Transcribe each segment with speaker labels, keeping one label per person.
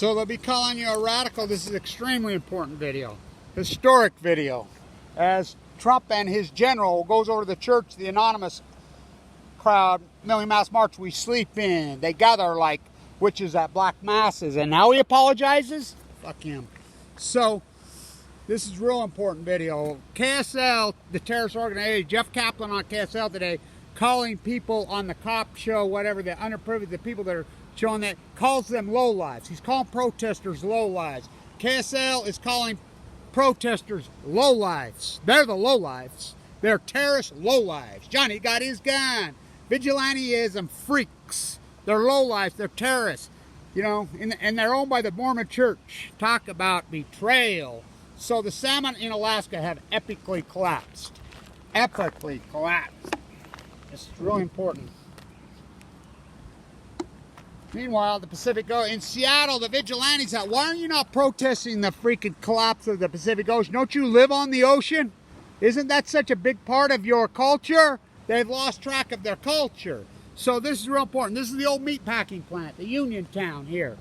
Speaker 1: So they'll be calling you a radical. This is an extremely important video. Historic video. As Trump and his general goes over to the church, the anonymous crowd, Million Mass March we sleep in. They gather like witches at black masses. And now he apologizes? Fuck him. So, this is a real important video. KSL, the terrorist organization, Jeff Kaplan on KSL today, calling people on the cop show, whatever, the underprivileged, the people that are showing that, calls them lowlives. He's calling protesters lowlives. KSL is calling protesters lowlives. They're the lowlives. They're terrorist lowlives. Johnny got his gun. Vigilanteism freaks. They're lowlives. They're terrorists. You know, and they're owned by the Mormon church. Talk about betrayal. So the salmon in Alaska have epically collapsed. Epically collapsed. It's really important. Meanwhile, the Pacific Ocean, in Seattle, the vigilantes out. Why are you not protesting the freaking collapse of the Pacific Ocean? Don't you live on the ocean? Isn't that such a big part of your culture? They've lost track of their culture. So this is real important. This is the old meatpacking plant, the Union Town here.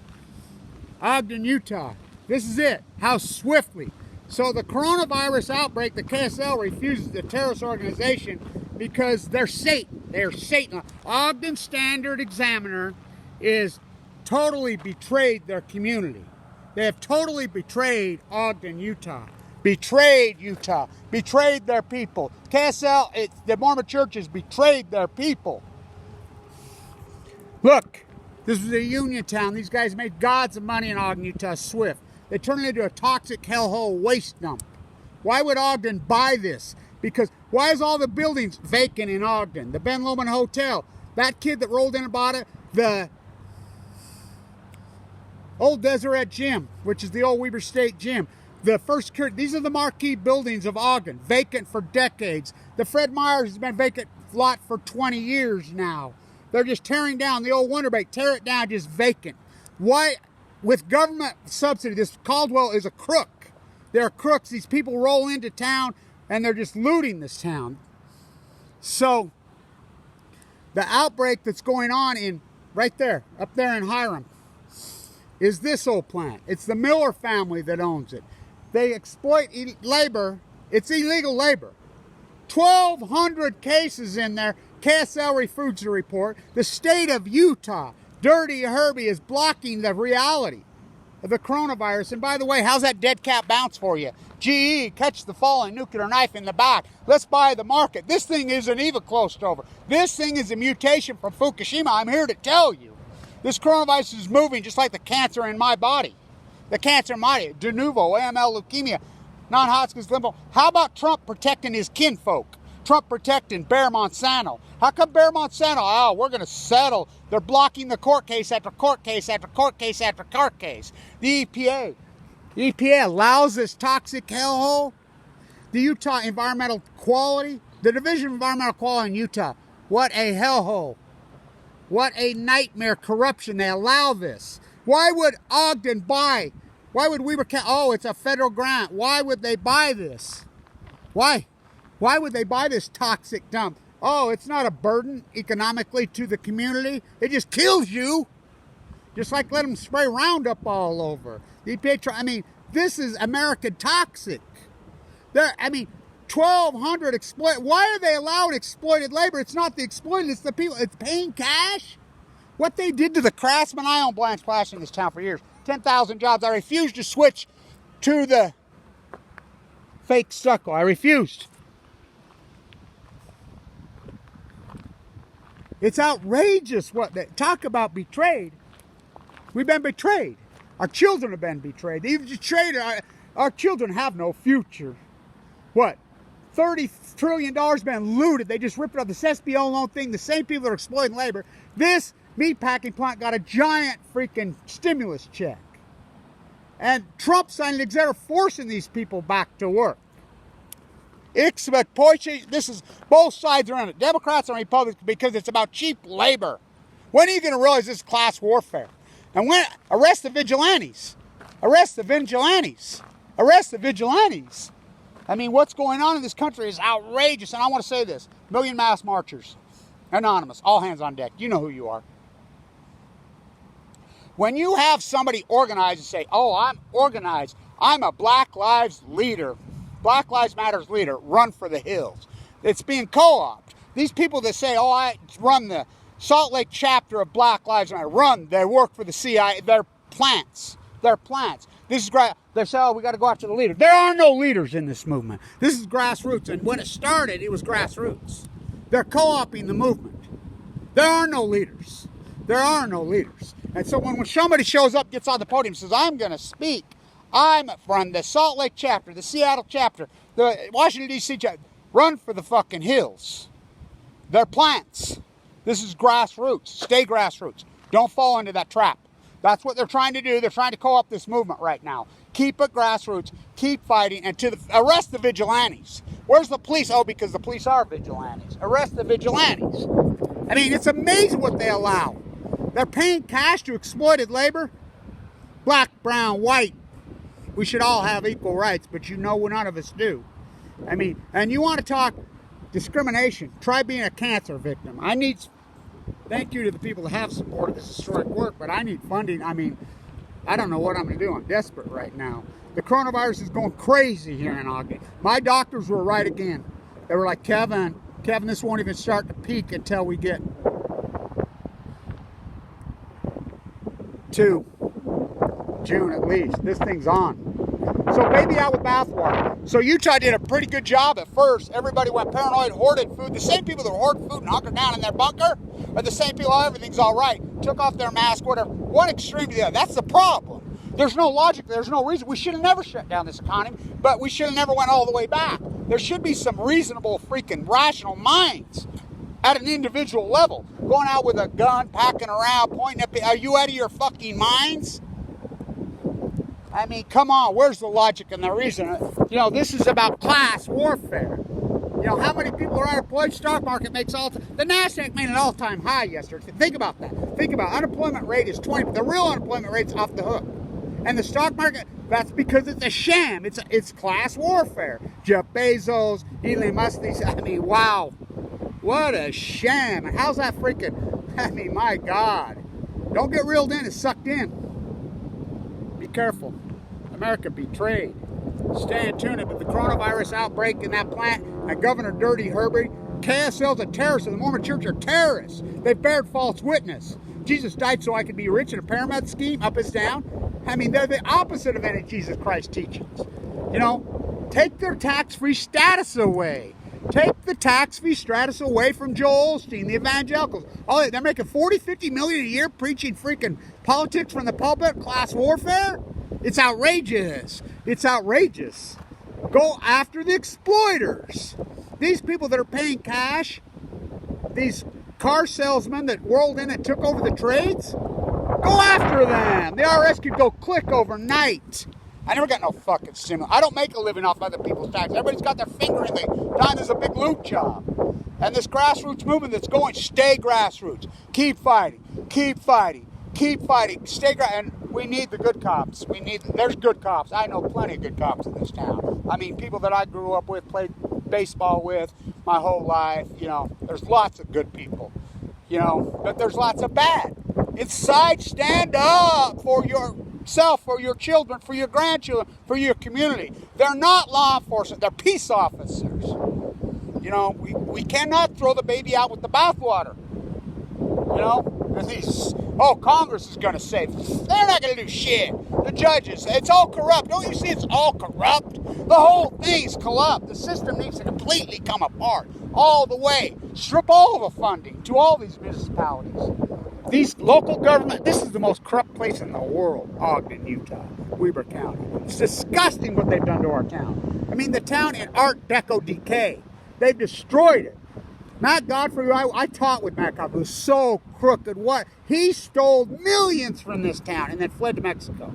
Speaker 1: Ogden, Utah. This is it. How swiftly. So the coronavirus outbreak, the KSL refuses the terrorist organization because they're Satan. They're Satan. Ogden Standard Examiner is totally betrayed their community. They have totally betrayed Ogden, Utah. Betrayed Utah. Betrayed their people. KSL, the Mormon church has betrayed their people. Look, this is a union town. These guys made gods of money in Ogden, Utah, swift. They turned it into a toxic hellhole waste dump. Why would Ogden buy this? Because why is all the buildings vacant in Ogden? The Ben Lomond Hotel, that kid that rolled in and bought it, the old Deseret Gym, which is the old Weber State Gym. The first, these are the marquee buildings of Ogden, vacant for decades. The Fred Meyer's has been vacant lot for 20 years now. They're just tearing down the old Winterbank, tear it down, just vacant. Why, with government subsidy, this Caldwell is a crook. They're crooks. These people roll into town and they're just looting this town. So, the outbreak that's going on in, right there, up there in Hiram, is this old plant. It's the Miller family that owns it. They exploit labor. It's illegal labor. 1,200 cases in there. KSL refuses the report. The state of Utah, Dirty Herbie, is blocking the reality of the coronavirus. And by the way, how's that dead cat bounce for you? GE, catch the falling nuclear knife in the back. Let's buy the market. This thing isn't even close to over. This thing is a mutation from Fukushima. I'm here to tell you. This coronavirus is moving just like the cancer in my body. The cancer in my body. De novo, AML, leukemia, non-Hodgkin's lymphoma. How about Trump protecting his kinfolk? Trump protecting Bayer Monsanto. How come Bayer Monsanto? Oh, we're going to settle. They're blocking the court case after court case after court case after court case. The EPA. The EPA allows this toxic hellhole. The Utah Environmental Quality. The Division of Environmental Quality in Utah. What a hellhole. What a nightmare corruption. They allow this. Why would Ogden buy? Why would Weber County? Oh, it's a federal grant. Why would they buy this? Why? Why would they buy this toxic dump? Oh, it's not a burden economically to the community. It just kills you. Just like let them spray Roundup all over. The EPA, I mean, this is American toxic. I mean, 1,200 exploit. Why are they allowing exploited labor? It's not the exploited, it's the people. It's paying cash. What they did to the craftsmen, I own Blanche Flash in this town for years. 10,000 jobs. I refused to switch to the fake stucco. I refused. It's outrageous what they talk about betrayed. We've been betrayed. Our children have been betrayed. They've betrayed our children have no future. What? $30 trillion been looted. They just ripped it off the SBO loan thing. The same people that are exploiting labor. This meatpacking plant got a giant freaking stimulus check. And Trump signed an executive forcing these people back to work. This is, both sides are in it. Democrats and Republicans, because it's about cheap labor. When are you going to realize this is class warfare? And when, arrest the vigilantes. Arrest the vigilantes. Arrest the vigilantes. I mean, what's going on in this country is outrageous. And I want to say this. Million Mass Marchers. Anonymous. All hands on deck. You know who you are. When you have somebody organized and say, oh, I'm organized, I'm a Black Lives leader, Black Lives Matters leader, run for the hills. It's being co-opted. These people that say, oh, I run the Salt Lake chapter of Black Lives Matter, they work for the CIA, they're plants. They're plants. This is great. They say, oh, we got to go after the leader. There are no leaders in this movement. This is grassroots. And when it started, it was grassroots. They're co-opting the movement. There are no leaders. There are no leaders. And so when somebody shows up, gets on the podium, says, I'm going to speak. I'm from the Salt Lake chapter, the Seattle chapter, the Washington, D.C. chapter. Run for the fucking hills. They're plants. This is grassroots. Stay grassroots. Don't fall into that trap. That's what they're trying to do. They're trying to co-opt this movement right now. Keep it grassroots. Keep fighting. And arrest the vigilantes. Where's the police? Oh, because the police are vigilantes. Arrest the vigilantes. I mean, it's amazing what they allow. They're paying cash to exploited labor. Black, brown, white. We should all have equal rights, but you know none of us do. I mean, and you want to talk discrimination. Try being a cancer victim. Thank you to the people that have supported this historic work, but I need funding. I mean, I don't know what I'm going to do. I'm desperate right now. The coronavirus is going crazy here in Ogden. My doctors were right again. They were like, Kevin, this won't even start to peak until we get to June at least. This thing's on. So baby out with bathwater. So Utah did a pretty good job at first. Everybody went paranoid, hoarded food. The same people that were hoarding food and hunkered down in their bunker are the same people, everything's all right. Took off their mask, whatever. One extreme to the other. That's the problem. There's no logic. There's no reason. We should have never shut down this economy, but we should have never went all the way back. There should be some reasonable, freaking rational minds at an individual level. Going out with a gun, packing around, pointing at people. Are you out of your fucking minds? I mean, come on, where's the logic and the reason? You know, this is about class warfare. You know, how many people are unemployed? Stock market makes the NASDAQ made an all-time high yesterday. Think about that. Think about it. Unemployment rate is 20. The real unemployment rate's off the hook. And the stock market, that's because it's a sham. It's class warfare. Jeff Bezos, Elon Musk, I mean, wow. What a sham. And how's that freaking, I mean, my God. Don't get reeled in and sucked in. Be careful. America betrayed. Stay in tune with the coronavirus outbreak in that plant and Governor Dirty Herbert. KSL's a terrorist and the Mormon Church are terrorists. They bared false witness. Jesus died so I could be rich in a pyramid scheme, up is down. I mean, they're the opposite of any Jesus Christ teachings. You know, take their tax-free status away. Take the tax-free status away from Joel Osteen, the evangelicals. Oh, they're making $40, $50 million a year preaching freaking politics from the pulpit, class warfare? It's outrageous. It's outrageous. Go after the exploiters. These people that are paying cash, these car salesmen that whirled in and took over the trades, go after them. The IRS could go click overnight. I never got no fucking stimulus. I don't make a living off other people's taxes. Everybody's got their finger in the dime. There's a big loot job. And this grassroots movement that's going, stay grassroots. Keep fighting. Keep fighting. Keep fighting. Stay and we need the good cops. There's good cops. I know plenty of good cops in this town. I mean, people that I grew up with, played baseball with my whole life. You know, there's lots of good people. You know, but there's lots of bad. Inside, stand up for yourself, for your children, for your grandchildren, for your community. They're not law enforcement. They're peace officers. You know, we cannot throw the baby out with the bathwater. You know, Congress is going to save us. They're not going to do shit. The judges, it's all corrupt. Don't you see it's all corrupt? The whole thing's corrupt. The system needs to completely come apart all the way. Strip all the funding to all these municipalities. These local government, this is the most corrupt place in the world, Ogden, Utah, Weber County. It's disgusting what they've done to our town. I mean, the town in Art Deco decay. They've destroyed it. Matt Godfrey, I taught with Matt Godfrey, was so crooked. He stole millions from this town and then fled to Mexico.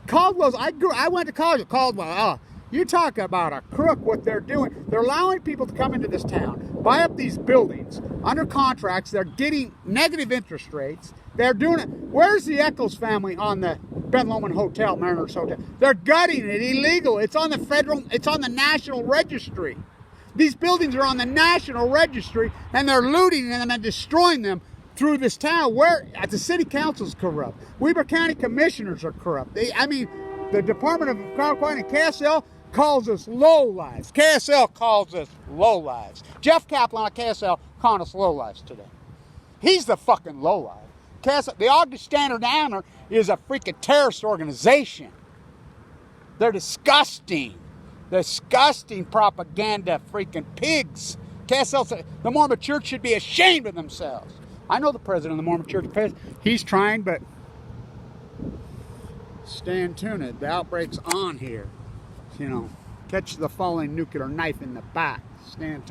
Speaker 1: Caldwell's, I went to college at Caldwell. You talk about a crook, what they're doing. They're allowing people to come into this town, buy up these buildings under contracts. They're getting negative interest rates. They're doing it. Where's the Eccles family on the Ben Lomond Hotel, Mariners Hotel? They're gutting it, illegal. It's on the National Registry. These buildings are on the National Registry, and they're looting them and destroying them through this town where the city council's corrupt. Weber County commissioners are corrupt. The Department of Crime and KSL calls us lowlives. KSL calls us lowlives. Jeff Kaplan on KSL calling us lowlives today. He's the fucking lowlife. The Ogden Standard-Downer is a freaking terrorist organization. They're disgusting. Disgusting propaganda freaking pigs. KSL said the Mormon Church should be ashamed of themselves. I know the president of the Mormon Church. He's trying, but stay tuned. The outbreak's on here. You know, catch the falling nuclear knife in the back. Stay tuned.